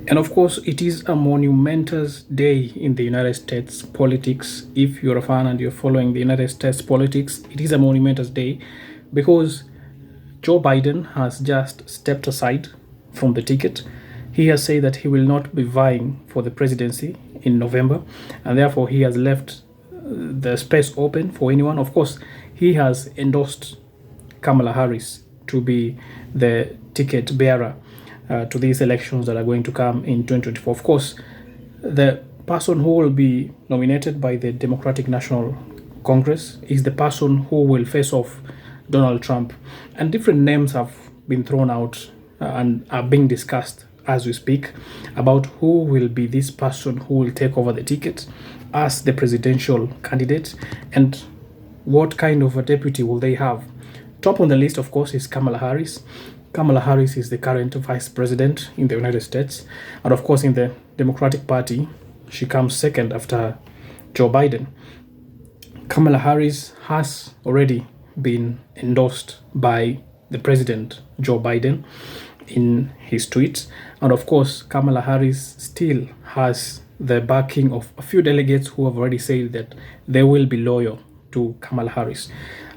And of course, it is a monumentous day in the United States politics. If you're a fan and you're following the United States politics, it is a monumentous day because Joe Biden has just stepped aside from the ticket. He has said that he will not be vying for the presidency in November, and therefore he has left the space open for anyone. Of course, he has endorsed Kamala Harris to be the ticket bearer to these elections that are going to come in 2024. Of course, the person who will be nominated by the Democratic National Congress is the person who will face off Donald Trump. And different names have been thrown out and are being discussed as we speak about who will be this person who will take over the ticket as the presidential candidate and what kind of a deputy will they have. Top on the list, of course, is Kamala Harris. Kamala Harris is the current vice president in the United States. And of course, in the Democratic Party, she comes second after Joe Biden. Kamala Harris has already been endorsed by the president, Joe Biden, in his tweets. And of course, Kamala Harris still has the backing of a few delegates who have already said that they will be loyal to Kamala Harris.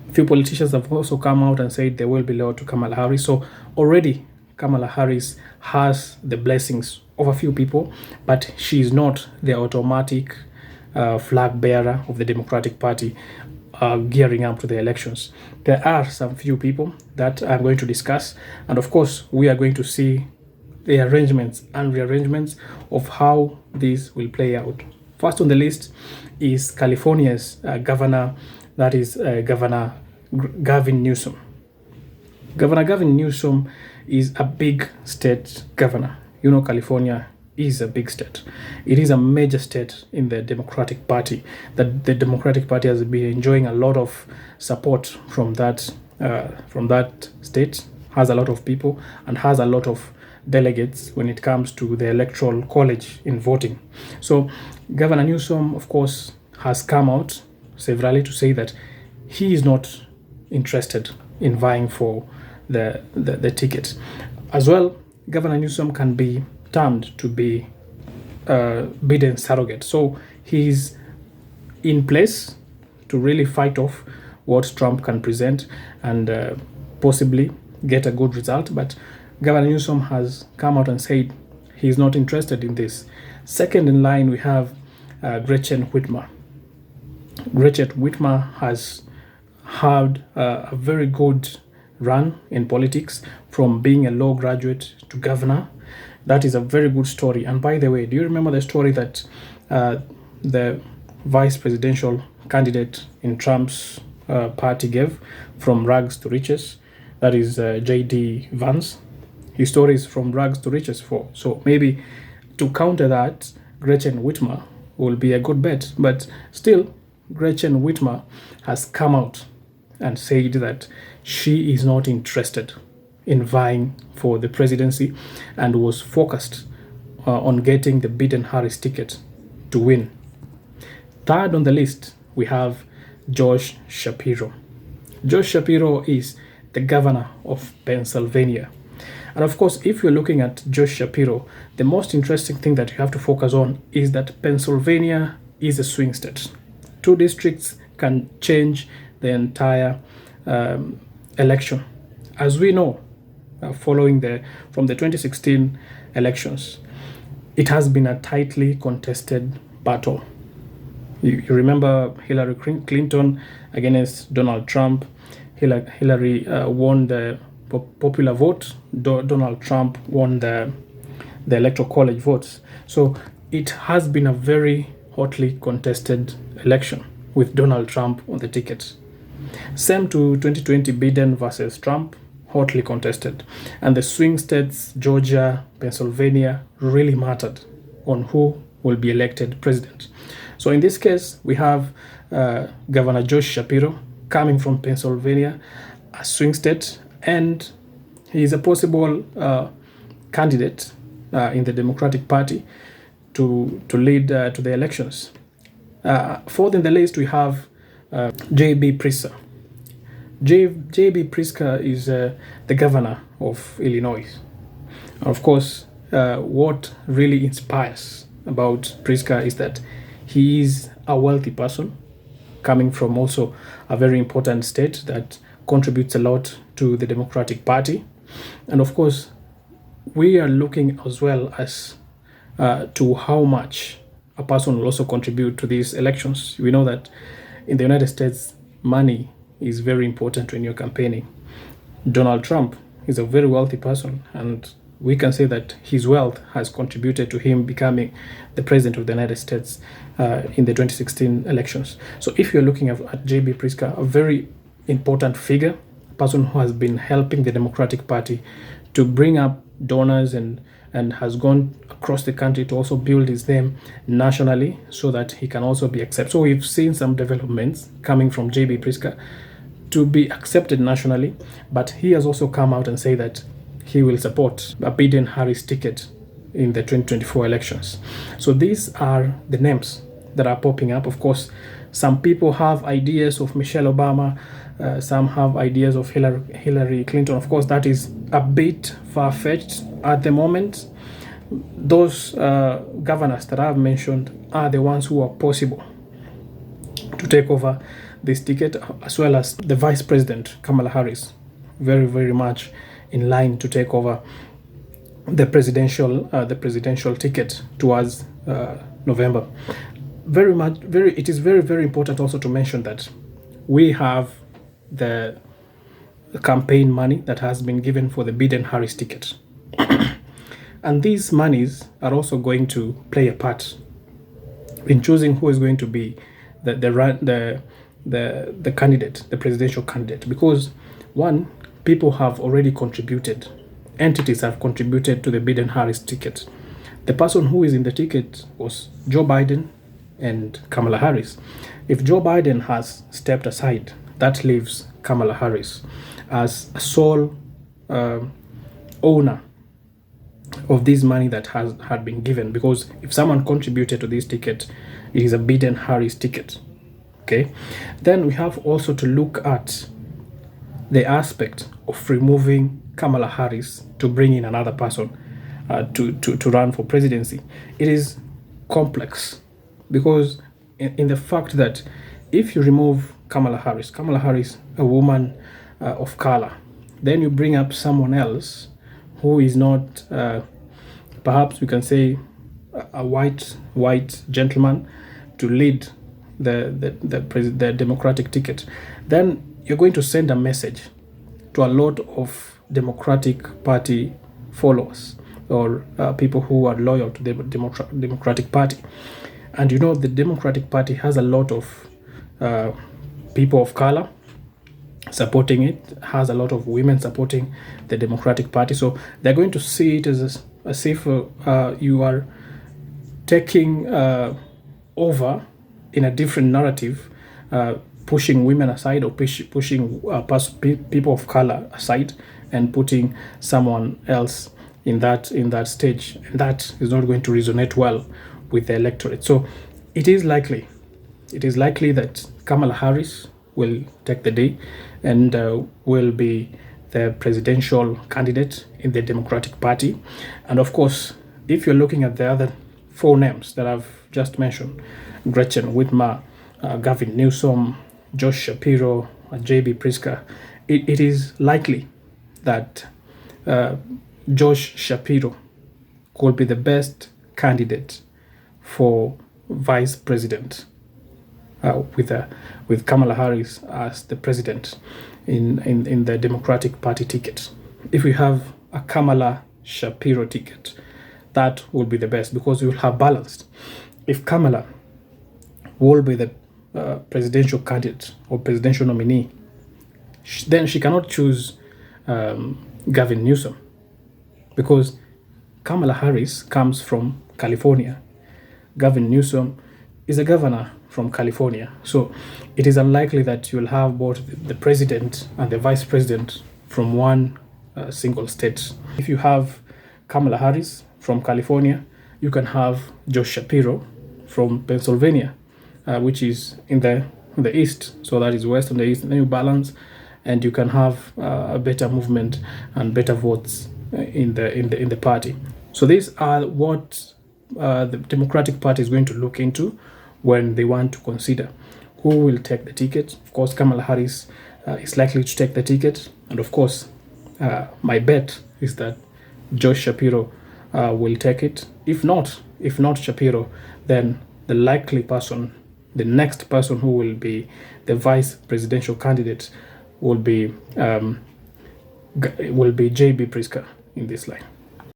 A few politicians have also come out and said they will be loyal to Kamala Harris. So already Kamala Harris has the blessings of a few people, but she is not the automatic flag bearer of the Democratic Party gearing up to the elections. There are some few people that I'm going to discuss, and of course we are going to see the arrangements and rearrangements of how this will play out. First on the list is California's governor, that is Governor Gavin Newsom. Governor Gavin Newsom is a big state governor. You know, California is a big state. It is a major state in the Democratic Party. That the Democratic Party has been enjoying a lot of support from that state, has a lot of people and has a lot of delegates when it comes to the electoral college in voting. So Governor Newsom, of course, has come out severally to say that he is not interested in vying for the ticket. As well, Governor Newsom can be termed to be Biden surrogate. So he's in place to really fight off what Trump can present and possibly get a good result. But Governor Newsom has come out and said he's not interested in this. Second in line, we have Gretchen Whitmer. Gretchen Whitmer has had a very good run in politics from being a law graduate to governor. That is a very good story. And by the way, do you remember the story that the vice presidential candidate in Trump's party gave, from rags to riches? That is J.D. Vance. His story is from rags to riches. So maybe to counter that, Gretchen Whitmer will be a good bet. But still, Gretchen Whitmer has come out and said that she is not interested in vying for the presidency and was focused on getting the Biden-Harris ticket to win. Third on the list, we have Josh Shapiro. Josh Shapiro is the governor of Pennsylvania. And of course, if you're looking at Josh Shapiro, the most interesting thing that you have to focus on is that Pennsylvania is a swing state. 2 districts can change the entire election. As we know, following from the 2016 elections, it has been a tightly contested battle. You remember Hillary Clinton against Donald Trump. Hillary won the popular vote. Donald Trump won the electoral college votes. So it has been a very hotly contested election with Donald Trump on the ticket. Same to 2020 Biden versus Trump, hotly contested. And the swing states, Georgia, Pennsylvania, really mattered on who will be elected president. So in this case, we have Governor Josh Shapiro coming from Pennsylvania, a swing state, and he is a possible candidate in the Democratic Party to lead to the elections. Fourth in the list, we have J.B. Pritzker. J.B. Pritzker is the governor of Illinois. Of course, what really inspires about Priska is that he is a wealthy person coming from also a very important state that contributes a lot to the Democratic Party. And of course, we are looking as well as to how much a person will also contribute to these elections. We know that in the United States, money is very important when you're campaigning. Donald Trump is a very wealthy person, and we can say that his wealth has contributed to him becoming the president of the United States in the 2016 elections. So if you're looking at J.B. Pritzker, a very important figure, a person who has been helping the Democratic Party to bring up donors and has gone across the country to also build his name nationally so that he can also be accepted. So we've seen some developments coming from J.B. Pritzker to be accepted nationally, but he has also come out and said that he will support a Biden-Harris ticket in the 2024 elections. So these are the names that are popping up. Of course, some people have ideas of Michelle Obama, some have ideas of Hillary Clinton. Of course, that is a bit far-fetched at the moment. Those governors that I've mentioned are the ones who are possible to take over this ticket, as well as the Vice President, Kamala Harris, very, very much in line to take over the presidential ticket towards November. It is very, very important also to mention that we have the campaign money that has been given for the Biden-Harris ticket. And these monies are also going to play a part in choosing who is going to be the candidate, the presidential candidate. Because one, people have already contributed, entities have contributed to the Biden-Harris ticket. The person who is in the ticket was Joe Biden and Kamala Harris. If Joe Biden has stepped aside, that leaves Kamala Harris as a sole owner of this money that had been given, because if someone contributed to this ticket, it is a Biden-Harris ticket. Okay, then we have also to look at the aspect of removing Kamala Harris to bring in another person to run for presidency. It is complex because in the fact that if you remove Kamala Harris, a woman of color, then you bring up someone else who is not, perhaps we can say, a white gentleman to lead the Democratic ticket, then you're going to send a message to a lot of Democratic Party followers or people who are loyal to the Democratic Party. And you know, the Democratic Party has a lot of people of color supporting it, has a lot of women supporting the Democratic Party. So they're going to see it as if you are taking over in a different narrative, pushing women aside or pushing people of color aside and putting someone else in that stage. And that is not going to resonate well with the electorate. So it is likely that Kamala Harris will take the day and will be the presidential candidate in the Democratic Party. And of course, if you're looking at the other four names that I've just mentioned, Gretchen Whitmer, Gavin Newsom, Josh Shapiro, J.B. Pritzker, it is likely that Josh Shapiro could be the best candidate for vice president with Kamala Harris as the president in the Democratic Party ticket. If we have a Kamala Shapiro ticket, that will be the best because we will have balanced. If Kamala will be the presidential candidate or presidential nominee, then she cannot choose Gavin Newsom because Kamala Harris comes from California. Gavin Newsom is a governor from California. So it is unlikely that you'll have both the president and the vice president from one single state. If you have Kamala Harris from California, you can have Josh Shapiro from Pennsylvania, which is in the east. So that is west and the east. And then you balance, and you can have a better movement and better votes in the party. So these are what the Democratic Party is going to look into when they want to consider who will take the ticket. Of course, Kamala Harris is likely to take the ticket, and of course, my bet is that Josh Shapiro will take it. If not Shapiro, then the likely person, the next person who will be the vice presidential candidate will be J.B. Pritzker in this line.